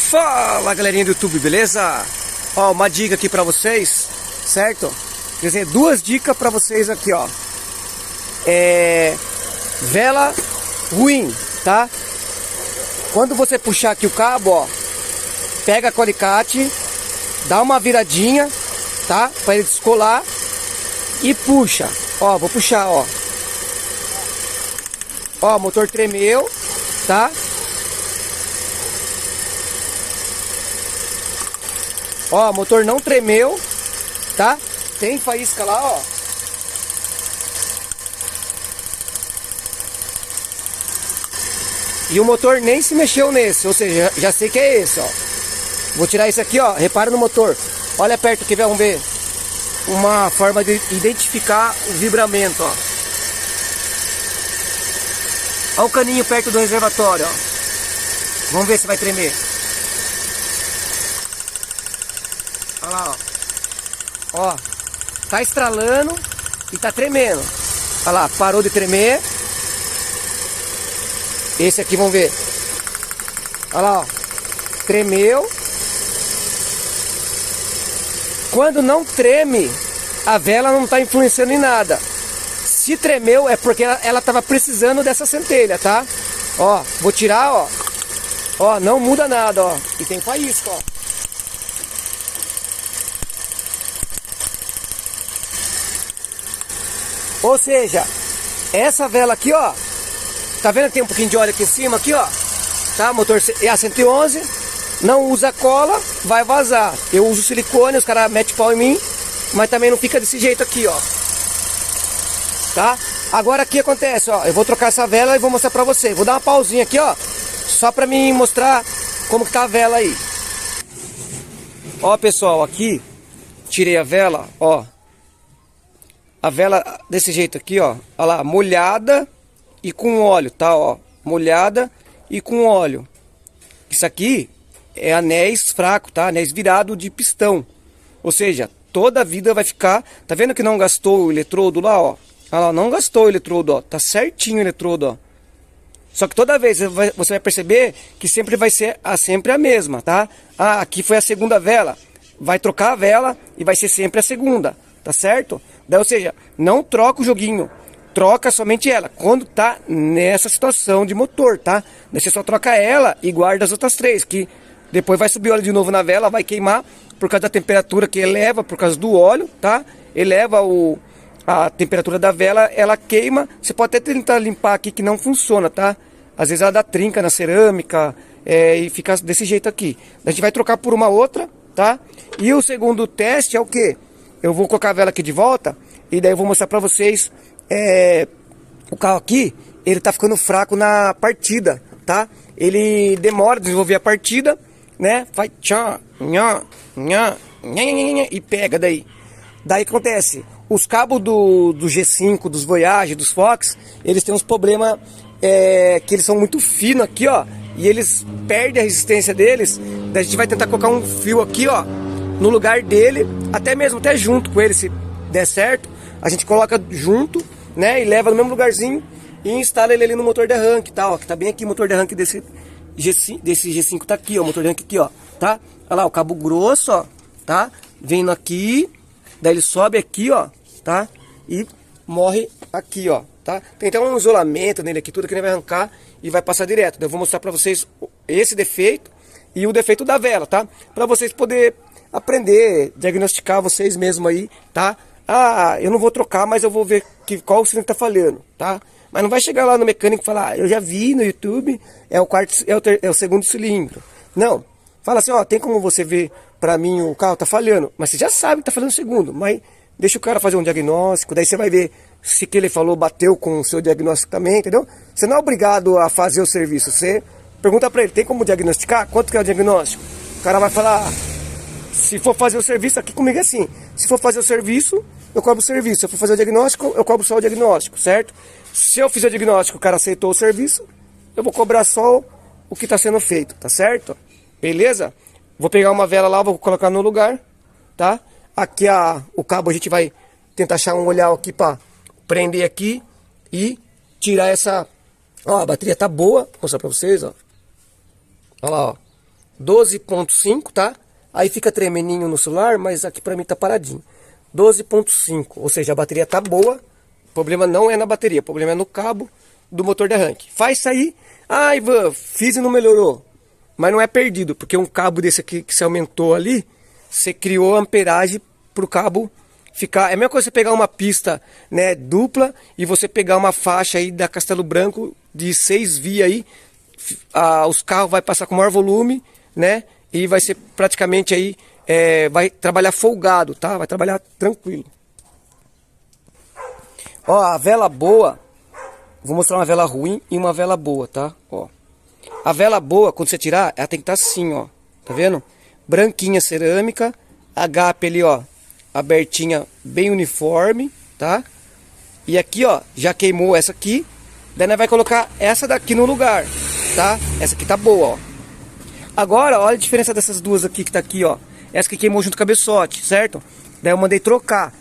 Fala, galerinha do YouTube, beleza? Ó, uma dica aqui pra vocês, certo? Quer dizer, duas dicas pra vocês aqui, ó. Vela ruim, tá? Quando você puxar aqui o cabo, ó, pega com o alicate, dá uma viradinha, tá? Pra ele descolar e puxa. Ó, vou puxar, ó. Ó, o motor tremeu, tá? Ó, o motor não tremeu, tá? Tem faísca lá, ó. E o motor nem se mexeu nesse, ou seja, já sei que é esse, ó. Vou tirar isso aqui, ó. Repara no motor. Olha perto aqui, vamos ver. Uma forma de identificar o vibramento, ó. Olha o caninho perto do reservatório, ó. Vamos ver se vai tremer. Olha lá, ó. Ó, tá estralando e tá tremendo. Olha lá, parou de tremer. Esse aqui, vamos ver. Olha lá, ó. Tremeu. Quando não treme, a vela não tá influenciando em nada. Se tremeu, é porque ela tava precisando dessa centelha, tá? Ó, vou tirar, ó. Ó, não muda nada, ó. E tem faísca, ó. Ou seja, essa vela aqui, ó, tá vendo que tem um pouquinho de óleo aqui em cima, aqui, ó, tá? Motor é a 111, não usa cola, vai vazar. Eu uso silicone, os caras metem pau em mim, mas também não fica desse jeito aqui, ó, tá? Agora aqui acontece, ó, eu vou trocar essa vela e vou mostrar pra você. Vou dar uma pausinha aqui, ó, só pra mim mostrar como que tá a vela aí. Ó, pessoal, aqui, tirei a vela, ó. A vela desse jeito aqui, ó, olha lá, molhada e com óleo, tá, ó, molhada e com óleo. Isso aqui é anéis fraco, tá, anéis virado de pistão. Ou seja, toda a vida vai ficar, tá vendo que não gastou o eletrodo lá, ó? Olha lá, não gastou o eletrodo, ó, tá certinho o eletrodo, ó. Só que toda vez você vai perceber que sempre vai ser sempre a mesma, tá? Ah, aqui foi a segunda vela, vai trocar a vela e vai ser sempre a segunda, tá certo? Daí, ou seja, não troca o joguinho, troca somente ela, quando tá nessa situação de motor, tá? Daí você só troca ela e guarda as outras três, que depois vai subir óleo de novo na vela, vai queimar por causa da temperatura que eleva, por causa do óleo, tá? Eleva a temperatura da vela, ela queima, você pode até tentar limpar aqui que não funciona, tá? Às vezes ela dá trinca na cerâmica e fica desse jeito aqui. A gente vai trocar por uma outra, tá? E o segundo teste é o quê? Eu vou colocar a vela aqui de volta e daí eu vou mostrar pra vocês o carro aqui, ele tá ficando fraco na partida, tá? Ele demora a desenvolver a partida, né? Faz tchá, nhá, nhá, nhá, nhá, nhá, e pega daí. Daí acontece, os cabos do G5, dos Voyage, dos Fox, eles têm uns problemas que eles são muito finos aqui, ó, e eles perdem a resistência deles. Daí a gente vai tentar colocar um fio aqui, ó, no lugar dele, até junto com ele, se der certo, a gente coloca junto, né, e leva no mesmo lugarzinho e instala ele ali no motor de arranque, tá, ó, que tá bem aqui o motor de arranque desse G5 tá aqui, ó, o motor de arranque aqui, ó, tá, olha lá, o cabo grosso, ó, tá, vindo aqui, daí ele sobe aqui, ó, tá, e morre aqui, ó, tá, tem até um isolamento nele aqui, tudo que ele vai arrancar e vai passar direto. Daí eu vou mostrar pra vocês esse defeito e o defeito da vela, tá, pra vocês poderem aprender, diagnosticar vocês mesmos aí, tá? Ah, eu não vou trocar, mas eu vou ver qual o cilindro tá falhando, tá? Mas não vai chegar lá no mecânico e falar, eu já vi no YouTube, é o segundo cilindro. Não, fala assim, ó, tem como você ver pra mim o carro tá falhando, mas você já sabe que tá falhando o segundo, mas deixa o cara fazer um diagnóstico, daí você vai ver se o que ele falou bateu com o seu diagnóstico também, entendeu? Você não é obrigado a fazer o serviço, você pergunta pra ele, tem como diagnosticar? Quanto que é o diagnóstico? O cara vai falar, se for fazer o serviço, aqui comigo é assim, se for fazer o serviço, eu cobro o serviço, se eu for fazer o diagnóstico, eu cobro só o diagnóstico, certo? Se eu fizer o diagnóstico, o cara aceitou o serviço, eu vou cobrar só o que está sendo feito, tá certo? Beleza? Vou pegar uma vela lá, vou colocar no lugar, tá? Aqui o cabo a gente vai tentar achar um olhar aqui para prender aqui e tirar essa... Ó, a bateria tá boa, vou mostrar para vocês, ó. Olha lá, ó. 12.5, tá? Aí fica tremeninho no celular, mas aqui pra mim tá paradinho. 12.5, ou seja, a bateria tá boa. O problema não é na bateria, o problema é no cabo do motor de arranque. Faz isso aí. Ah, Ivan, fiz e não melhorou. Mas não é perdido, porque um cabo desse aqui que você aumentou ali, você criou amperagem pro cabo ficar. É a mesma coisa você pegar uma pista, né, dupla e você pegar uma faixa aí da Castelo Branco de 6 vias aí. Os carros vai passar com maior volume, né? E vai ser praticamente aí, vai trabalhar folgado, tá? Vai trabalhar tranquilo. Ó, a vela boa, vou mostrar uma vela ruim e uma vela boa, tá? Ó, a vela boa, quando você tirar, ela tem que estar assim, ó, tá vendo? Branquinha cerâmica, a gape ali, ó, abertinha, bem uniforme, tá? E aqui, ó, já queimou essa aqui, daí nós vai colocar essa daqui no lugar, tá? Essa aqui tá boa, ó. Agora, olha a diferença dessas duas aqui que tá aqui, ó. Essa que queimou junto com o cabeçote, certo? Daí eu mandei trocar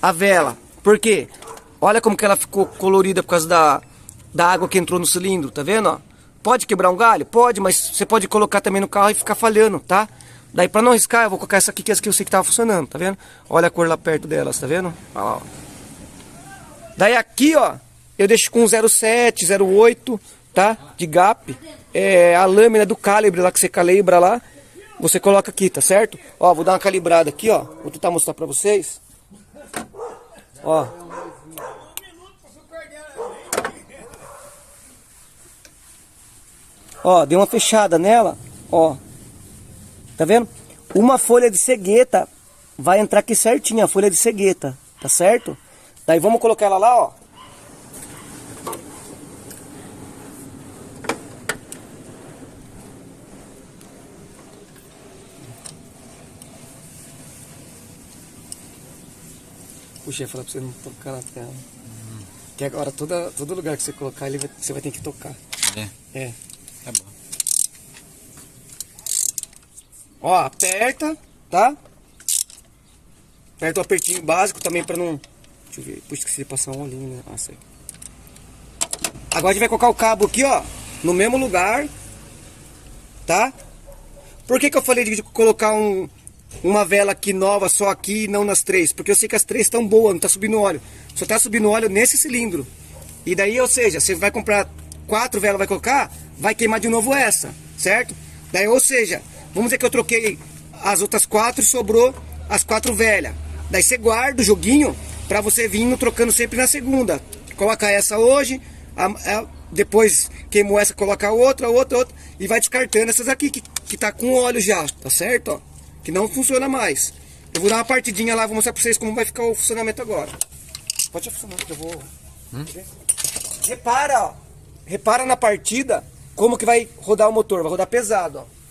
a vela. Por quê? Olha como que ela ficou colorida por causa da água que entrou no cilindro, tá vendo, ó? Pode quebrar um galho? Pode, mas você pode colocar também no carro e ficar falhando, tá? Daí pra não riscar, eu vou colocar essa aqui, que essa aqui eu sei que tava funcionando, tá vendo? Olha a cor lá perto delas, tá vendo? Olha lá, ó. Daí aqui, ó, eu deixo com 0,7, 0,8, tá? De gap. A lâmina do calibre lá que você calibra lá, você coloca aqui, tá certo? Ó, vou dar uma calibrada aqui, ó. Vou tentar mostrar pra vocês. Ó. Ó, dei uma fechada nela, ó. Tá vendo? Uma folha de cegueta vai entrar aqui certinho, a folha de cegueta, tá certo? Daí vamos colocar ela lá, ó. Puxa, eu ia falar pra você não tocar na tela. Que agora todo lugar que você colocar, você vai ter que tocar. É. Tá bom. Ó, aperta, tá? Aperta o apertinho básico também pra não... Deixa eu ver, puxa, esqueci de passar um olhinho, né? Ah, sei. Agora a gente vai colocar o cabo aqui, ó, no mesmo lugar, tá? Por que que eu falei de colocar uma vela aqui nova só aqui e não nas três? Porque eu sei que as três estão boas, não tá subindo óleo. Só tá subindo óleo nesse cilindro. E daí, ou seja, você vai comprar 4 velas, vai colocar, vai queimar de novo essa, certo? Daí, ou seja, vamos dizer que eu troquei as outras 4 e sobrou as 4 velhas. Daí você guarda o joguinho pra você vir trocando sempre na segunda. Coloca essa hoje, depois queimou essa, coloca outra, e vai descartando essas aqui que tá com óleo já, tá certo? Ó, que não funciona mais. Eu vou dar uma partidinha lá, vou mostrar pra vocês como vai ficar o funcionamento agora. Pode funcionar, que eu vou... Repara, ó. Repara na partida como que vai rodar o motor. Vai rodar pesado, ó.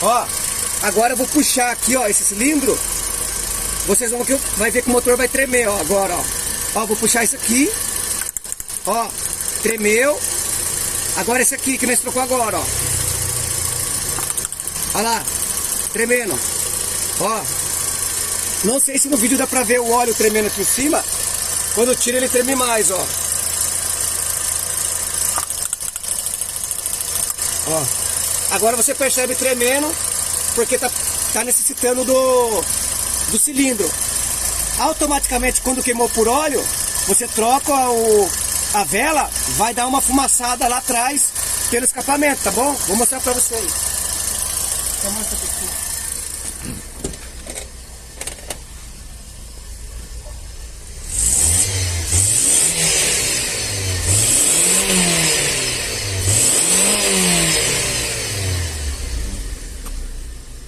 Ó, agora eu vou puxar aqui, ó, esse cilindro. Vocês vão ver que o motor vai tremer, ó, agora, ó. Ó, vou puxar isso aqui. Ó, tremeu. Agora esse aqui que nós trocou agora, ó. Olha lá, tremendo. Ó, não sei se no vídeo dá pra ver o óleo tremendo aqui em cima. Quando eu tiro ele treme mais, ó. Ó, agora você percebe tremendo porque tá necessitando do cilindro. Automaticamente, quando queimou por óleo, você troca a vela, vai dar uma fumaçada lá atrás pelo escapamento, tá bom? Vou mostrar pra vocês.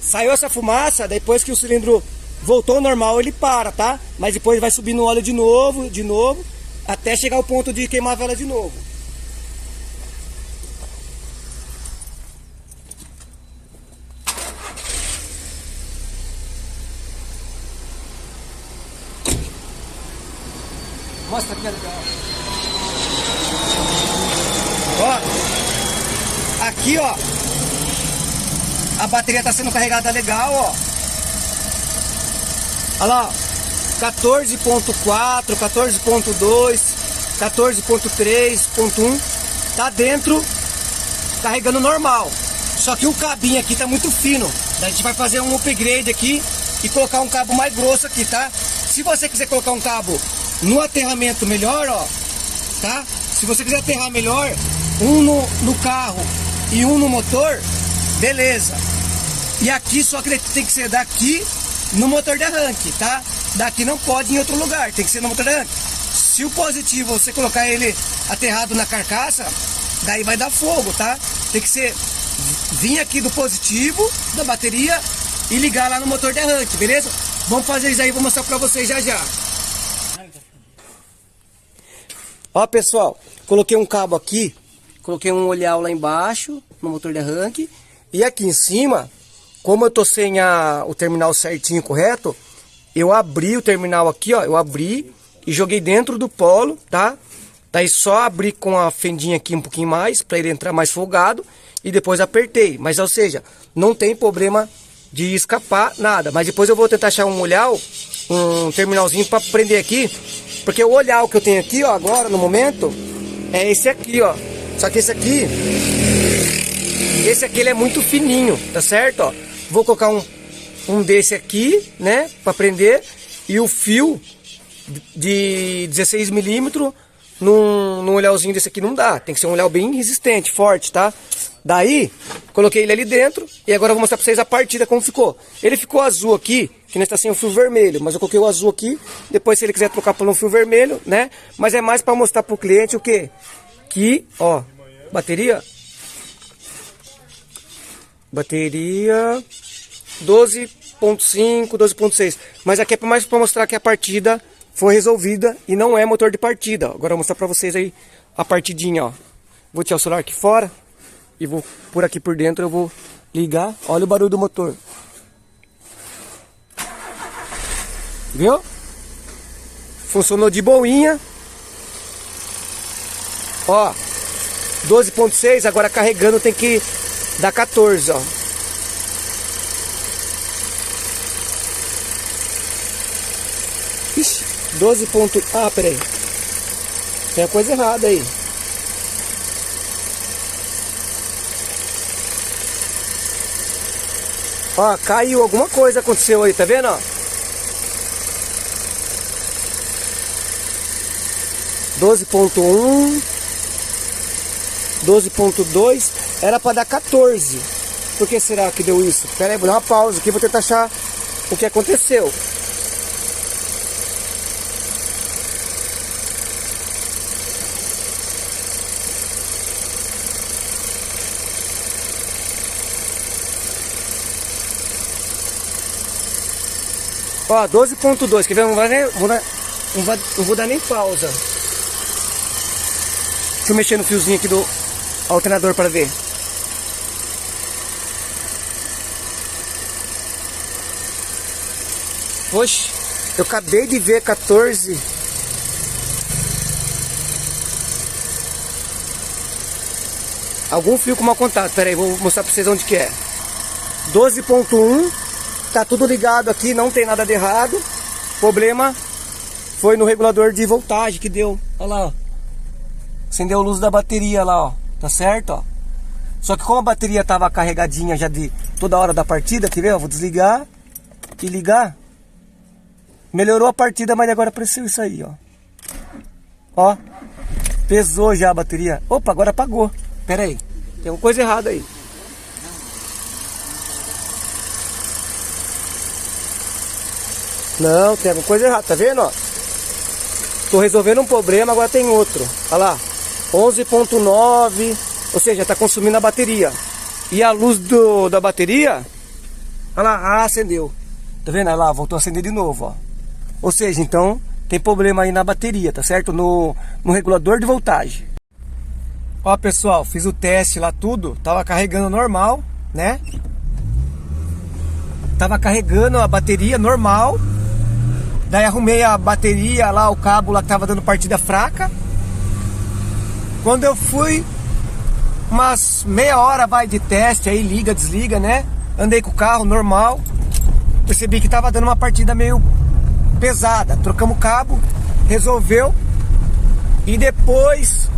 Saiu essa fumaça, depois que o cilindro voltou ao normal, ele para, tá? Mas depois vai subir no óleo de novo, até chegar ao ponto de queimar a vela de novo. Mostra aqui, ó. Aqui, ó. A bateria tá sendo carregada legal, ó. Olha lá, 14.4, 14.2, 14.3.1, tá dentro, carregando normal. Só que o cabinho aqui tá muito fino. Daí a gente vai fazer um upgrade aqui e colocar um cabo mais grosso aqui, tá? Se você quiser colocar um cabo no aterramento melhor, ó, tá? Se você quiser aterrar melhor, um no carro e um no motor, beleza. E aqui só que tem que ser daqui no motor de arranque, tá? Daqui não pode em outro lugar, tem que ser no motor de arranque. Se o positivo você colocar ele aterrado na carcaça, daí vai dar fogo, tá? Tem que ser vir aqui do positivo da bateria e ligar lá no motor de arranque, beleza? Vamos fazer isso aí, vou mostrar pra vocês já já. Ó, pessoal, coloquei um cabo aqui, coloquei um olhar lá embaixo no motor de arranque e aqui em cima, como eu tô sem o terminal certinho, correto, eu abri o terminal aqui, ó, eu abri e joguei dentro do polo, tá? Daí só abri com a fendinha aqui um pouquinho mais, para ele entrar mais folgado, e depois apertei. Mas, ou seja, não tem problema de escapar, nada. Mas depois eu vou tentar achar um olhar, um terminalzinho para prender aqui, porque o olhar que eu tenho aqui, ó, agora, no momento, é esse aqui, ó. Só que esse aqui ele é muito fininho, tá certo, ó? Vou colocar um desse aqui, né, para prender, e o fio de 16 milímetros num olhãozinho desse aqui não dá, tem que ser um olhão bem resistente, forte, tá? Daí, coloquei ele ali dentro e agora eu vou mostrar pra vocês a partida como ficou. Ele ficou azul aqui, que não está sem o fio vermelho, mas eu coloquei o azul aqui, depois se ele quiser trocar por um fio vermelho, né? Mas é mais para mostrar pro cliente o quê? Que, ó, bateria 12.5, 12.6, mas aqui é mais para mostrar que a partida foi resolvida e não é motor de partida. Agora eu vou mostrar pra vocês aí a partidinha, ó. Vou tirar o celular aqui fora e vou por aqui por dentro, eu vou ligar. Olha o barulho do motor. Viu? Funcionou de boinha. Ó, 12.6, agora carregando tem que dar 14, ó. Ixi, 12 ponto... Ah, peraí. Tem a coisa errada aí. Ó, caiu alguma coisa, aconteceu aí, tá vendo, ó? 12.1, 12.2, era para dar 14. Por que será que deu isso? Pera aí, vou dar uma pausa aqui, vou tentar achar o que aconteceu. Ó, 12.2, quer ver? Não vou dar nem pausa. Deixa eu mexer no fiozinho aqui do alternador para ver. Oxe, eu acabei de ver 14. Algum fio com mau contato. Pera aí, vou mostrar para vocês onde que é. 12.1. Tá tudo ligado aqui, não tem nada de errado. O problema foi no regulador de voltagem que deu. Olha lá, ó. Acendeu a luz da bateria lá, ó. Tá certo, ó. Só que como a bateria tava carregadinha já de toda hora da partida, quer ver? Eu vou desligar e ligar. Melhorou a partida, mas agora apareceu isso aí, ó. Ó, pesou já a bateria. Opa, agora apagou. Pera aí, tem uma coisa errada aí. Não, tem alguma coisa errada, tá vendo, ó? Tô resolvendo um problema, agora tem outro. Olha lá, 11.9, ou seja, tá consumindo a bateria. E a luz da bateria, olha lá, acendeu. Tá vendo? Olha lá, voltou a acender de novo, ó. Ou seja, então, tem problema aí na bateria, tá certo? No regulador de voltagem. Ó, pessoal, fiz o teste lá tudo, tava carregando normal, né? Tava carregando a bateria normal. Daí arrumei a bateria lá, o cabo lá que tava dando partida fraca. Quando eu fui, umas meia hora vai de teste aí, liga, desliga, né? Andei com o carro normal. percebi que tava dando uma partida meio pesada. Trocamos o cabo, resolveu. E depois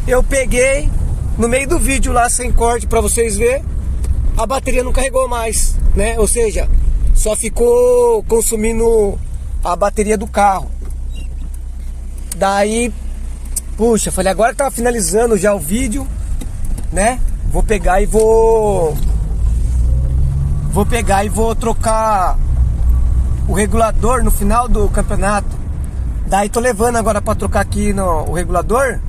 eu peguei no meio do vídeo lá, sem corte, pra vocês verem, a bateria não carregou mais, né? Ou seja, só ficou consumindo a bateria do carro. Daí, puxa, falei, agora que tava finalizando já o vídeo, né? Vou pegar e vou trocar o regulador no final do campeonato. Daí tô levando agora pra trocar aqui o regulador,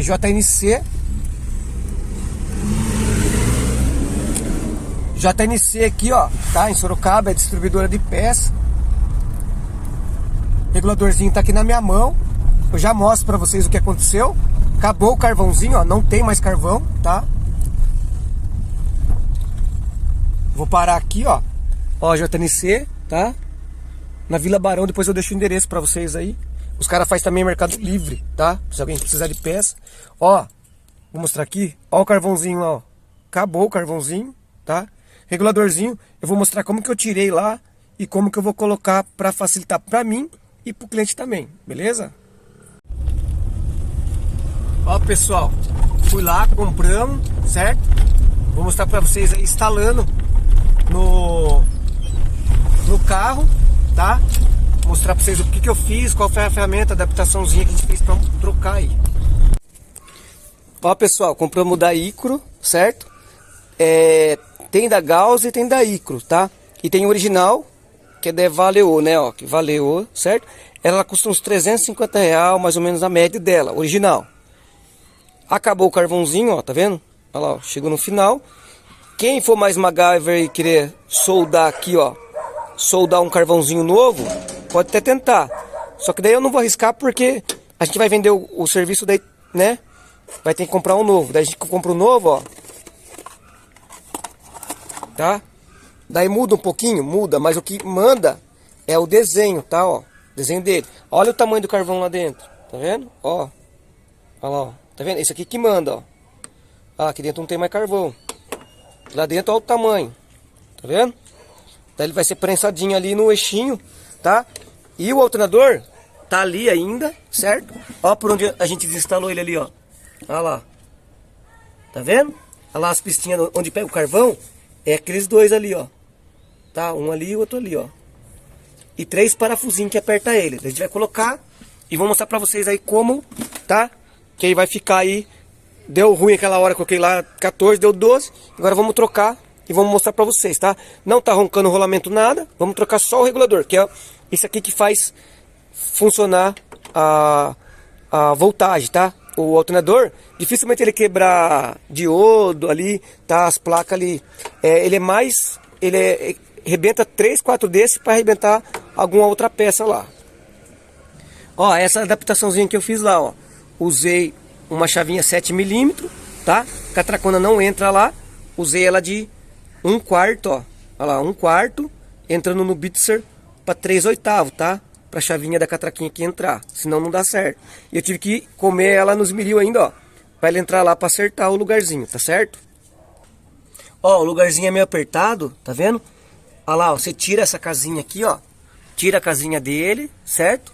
JNC. JNC aqui, ó, tá? Em Sorocaba, é distribuidora de peças. O reguladorzinho tá aqui na minha mão. Eu já mostro pra vocês o que aconteceu. Acabou o carvãozinho, ó, não tem mais carvão, tá? Vou parar aqui, ó. Ó, JNC, tá? Na Vila Barão, depois eu deixo o endereço pra vocês aí. Os caras fazem também Mercado Livre, tá? Se alguém precisar de peça. Ó, vou mostrar aqui. Ó o carvãozinho, ó. Acabou o carvãozinho, tá? Reguladorzinho. Eu vou mostrar como que eu tirei lá e como que eu vou colocar pra facilitar pra mim e pro cliente também, beleza? Ó, pessoal, fui lá, compramos, certo? Vou mostrar pra vocês aí instalando no carro, tá? Mostrar pra vocês o que eu fiz, qual foi a ferramenta, a adaptaçãozinha que a gente fez pra trocar aí. Ó, pessoal, compramos da Icro, certo? Tem da Gauss e tem da Icro, tá? E tem o original, que é da Valeo, né? Ó, que Valeo, certo? Ela custa uns R$350, mais ou menos a média dela, original. Acabou o carvãozinho, ó, tá vendo? Olha lá, ó, chegou no final. Quem for mais MacGyver e querer soldar aqui, ó, soldar um carvãozinho novo, pode até tentar. Só que daí eu não vou arriscar porque a gente vai vender o serviço daí, né? Vai ter que comprar um novo. Daí a gente compra um novo, ó. Tá? Daí muda um pouquinho, muda, mas o que manda é o desenho, tá, ó. Desenho dele. Olha o tamanho do carvão lá dentro. Tá vendo? Ó. Olha lá, ó. Tá vendo? Esse aqui que manda, ó. Ah, aqui dentro não tem mais carvão. Lá dentro, ó o tamanho. Tá vendo? Daí ele vai ser prensadinho ali no eixinho, tá? E o alternador tá ali ainda, certo? Ó por onde a gente desinstalou ele ali, ó. Olha lá. Tá vendo? Olha lá as pistinhas onde pega o carvão. É aqueles dois ali, ó. Tá? Um ali e o outro ali, ó. E 3 parafusinhos que aperta ele. A gente vai colocar e vou mostrar pra vocês aí como, tá? Que aí vai ficar aí. Deu ruim aquela hora, coloquei lá 14, deu 12. Agora vamos trocar e vamos mostrar pra vocês, tá? Não tá roncando o rolamento nada. Vamos trocar só o regulador, que é esse aqui que faz funcionar a voltagem, tá? O alternador, dificilmente ele quebrar diodo ali, tá? As placas ali. Ele arrebenta 3, 4 desses para arrebentar alguma outra peça lá. Ó, essa adaptaçãozinha que eu fiz lá, ó. Usei uma chavinha 7mm, tá? Catracona não entra lá. Usei ela de 1/4, ó. Olha lá, 1/4, entrando no Bitzer para 3/8, tá? Pra chavinha da catraquinha aqui entrar, senão não dá certo. E eu tive que comer ela nos esmeril ainda, ó. Pra ela entrar lá pra acertar o lugarzinho, tá certo? Ó, o lugarzinho é meio apertado, tá vendo? Olha lá, ó, você tira essa casinha aqui, ó. Tira a casinha dele, certo?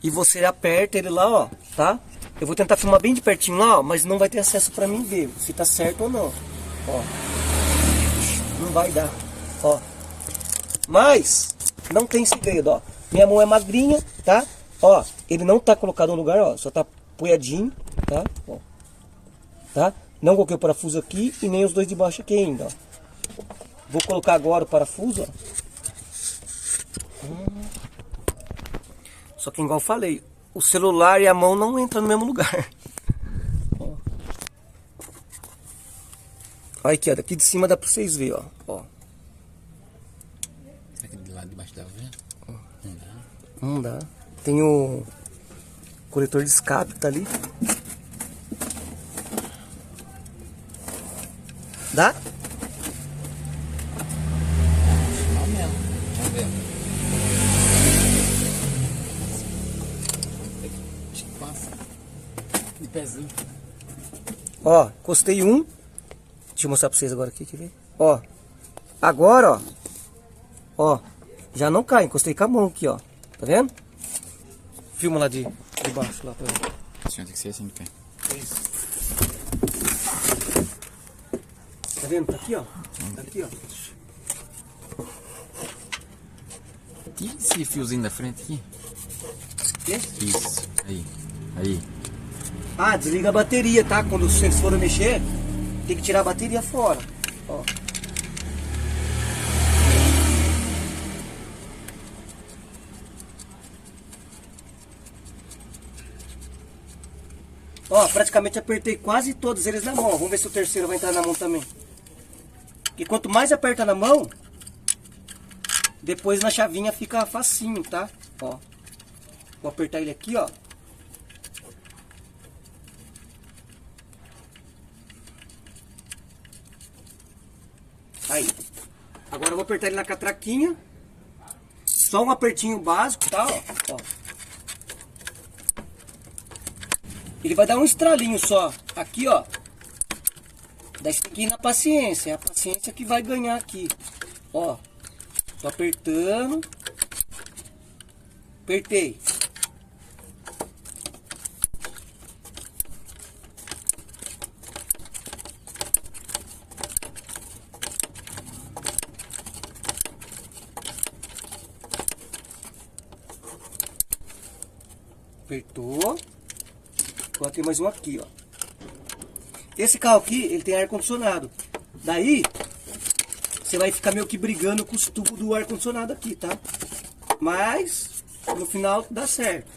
E você aperta ele lá, ó, tá? Eu vou tentar filmar bem de pertinho lá, ó, mas não vai ter acesso pra mim ver se tá certo ou não. Ó. Não vai dar, ó. Mas não tem segredo, ó. Minha mão é magrinha, tá? Ó, ele não tá colocado no lugar, ó. Só tá apoiadinho, tá? Ó. Tá? Não coloquei o parafuso aqui e nem os dois de baixo aqui ainda, ó. Vou colocar agora o parafuso, ó. Só que igual eu falei, o celular e a mão não entram no mesmo lugar. Ó. Olha aqui, ó. Daqui de cima dá pra vocês verem, ó. Ó. Será que de lá de baixo dá vendo? Não dá. Não dá. Tem o coletor de escape, tá ali. Dá? Não mesmo. Vamos ver. Acho que passa. De pezinho. Ó, encostei um. Deixa eu mostrar pra vocês agora aqui, quer ver? Ó. Agora, ó. Ó, já não cai, encostei com a mão aqui, ó. Tá vendo? Filma lá de baixo, lá pra ver. Assim, tem que ser assim, pé. Isso. Tá vendo? Tá aqui, ó. Tá aqui, ó. E esse fiozinho da frente aqui? Esse? Isso, aí, aí. Ah, desliga a bateria, tá? Quando vocês forem mexer, tem que tirar a bateria fora. Ó. Ó, praticamente apertei quase todos eles na mão. Vamos ver se o terceiro vai entrar na mão também. Porque quanto mais aperta na mão, depois na chavinha fica facinho, tá? Ó. Vou apertar ele aqui, ó. Aí. Agora eu vou apertar ele na catraquinha. Só um apertinho básico, tá? Ó. Ó. Ele vai dar um estralinho só. Aqui, ó. Daí você tem que ir na paciência. É a paciência que vai ganhar aqui. Ó. Tô apertando. Apertei. Apertou. Agora tem mais um aqui, ó. Esse carro aqui, ele tem ar-condicionado. Daí, você vai ficar meio que brigando com os tubos do ar-condicionado aqui, tá? Mas, no final, dá certo.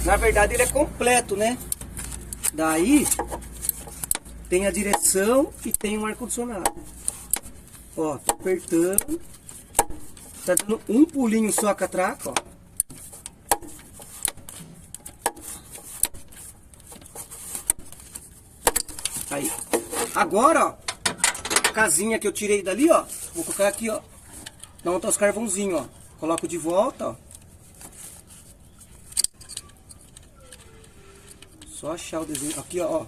Na verdade, ele é completo, né? Daí, tem a direção e tem um ar-condicionado. Ó, tô apertando. Tá dando um pulinho só a catraca, ó. Aí. Agora, ó. A casinha que eu tirei dali, ó. Vou colocar aqui, ó. Dá onde tá os carvãozinhos, ó. Coloco de volta, ó. Só achar o desenho. Aqui, ó.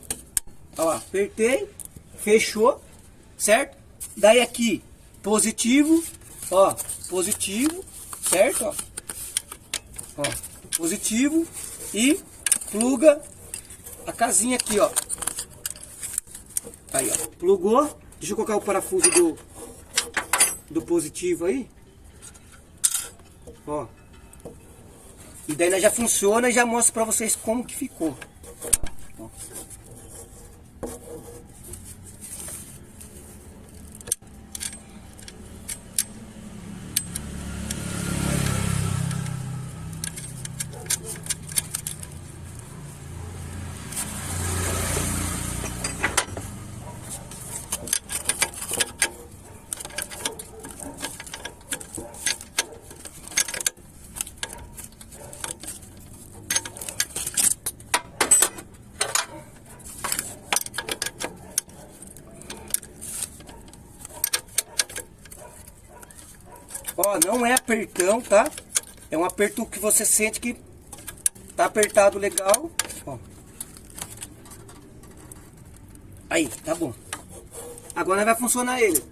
Ó, apertei. Fechou. Certo? Daí aqui, positivo. Ó, positivo. Certo? Ó. Ó, positivo. E pluga a casinha aqui, ó. Aí, ó. Plugou. Deixa eu colocar o parafuso do positivo aí. Ó. E daí nós já funciona e já mostro pra vocês como que ficou. Ó. Ó, não é apertão, tá? É um aperto que você sente que tá apertado legal. Ó. Aí, tá bom. Agora vai funcionar ele.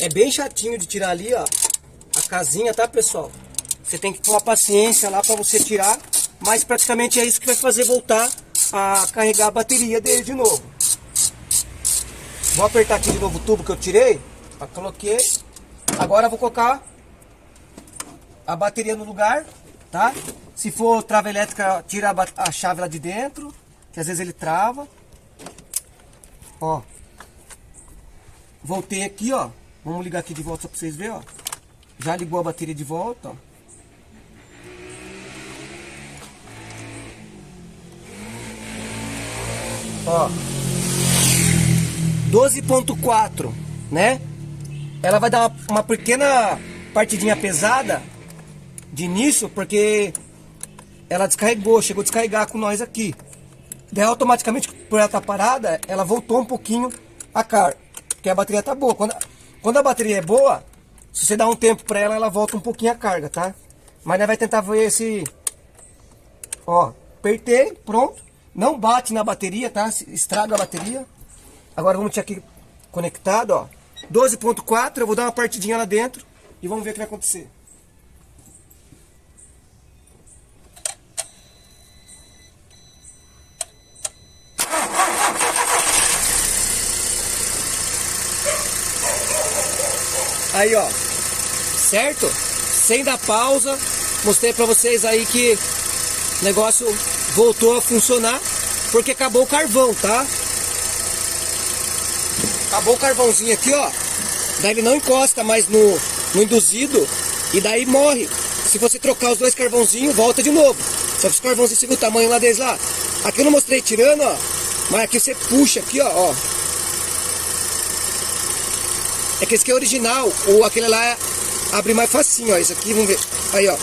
É bem chatinho de tirar ali, ó, a casinha, tá, pessoal? Você tem que ter uma paciência lá pra você tirar, mas praticamente é isso que vai fazer voltar a carregar a bateria dele de novo. Vou apertar aqui de novo o tubo que eu tirei, ó, coloquei. Agora eu vou colocar a bateria no lugar, tá? Se for trava elétrica, tira a chave lá de dentro, que às vezes ele trava. Ó. Voltei aqui, ó. Vamos ligar aqui de volta só pra vocês verem, ó. Já ligou a bateria de volta, ó. Ó. 12.4, né? ela vai dar uma pequena partidinha pesada de início, porque ela descarregou, chegou a descarregar com nós aqui. Daí automaticamente, por ela estar parada, ela voltou um pouquinho a carga, porque a bateria tá boa. Quando a bateria é boa, se você dá um tempo para ela, ela volta um pouquinho a carga, tá? Mas nós vai tentar ver esse... Ó, apertei, pronto. Não bate na bateria, tá? Estraga a bateria. Agora vamos tinha aqui conectado, ó. 12.4, eu vou dar uma partidinha lá dentro e vamos ver o que vai acontecer. Aí, ó, certo? Sem dar pausa, mostrei pra vocês aí que o negócio voltou a funcionar, porque acabou o carvão, tá? Acabou o carvãozinho aqui, ó. Daí ele não encosta mais no induzido e daí morre. Se você trocar os dois carvãozinhos, volta de novo. Só que os carvãozinhos seguem o tamanho lá deles lá. Aqui eu não mostrei tirando, ó. Mas aqui você puxa aqui, ó. É que esse aqui é original, ou aquele lá abre mais facinho, ó. Esse aqui, vamos ver. Aí, ó.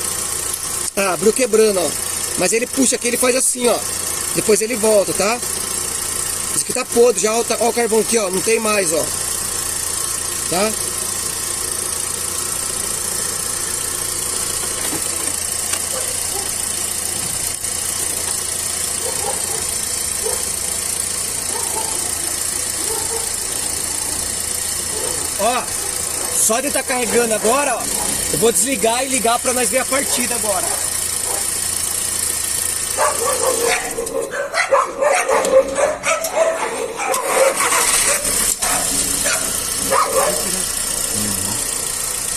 Ah, abriu quebrando, ó. Mas ele puxa aqui, ele faz assim, ó. Depois ele volta, tá? Esse aqui tá podre, já, ó o carvão aqui, ó. Não tem mais, ó. Tá? Ó, só de estar carregando agora, ó, eu vou desligar e ligar para nós ver a partida agora.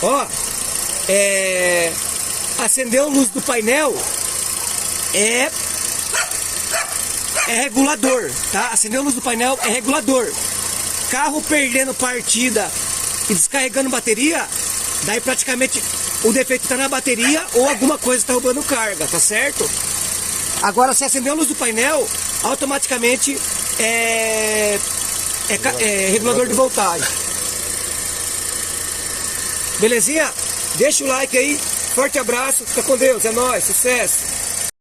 Ó, acendeu a luz do painel, é regulador, tá? Acendeu a luz do painel, é regulador. Carro perdendo partida e descarregando bateria, daí praticamente o defeito está na bateria ou alguma coisa está roubando carga, tá certo? Agora, se acender a luz do painel, automaticamente é regulador de voltagem. Belezinha? Deixa o like aí, forte abraço, fica com Deus, é nóis, sucesso!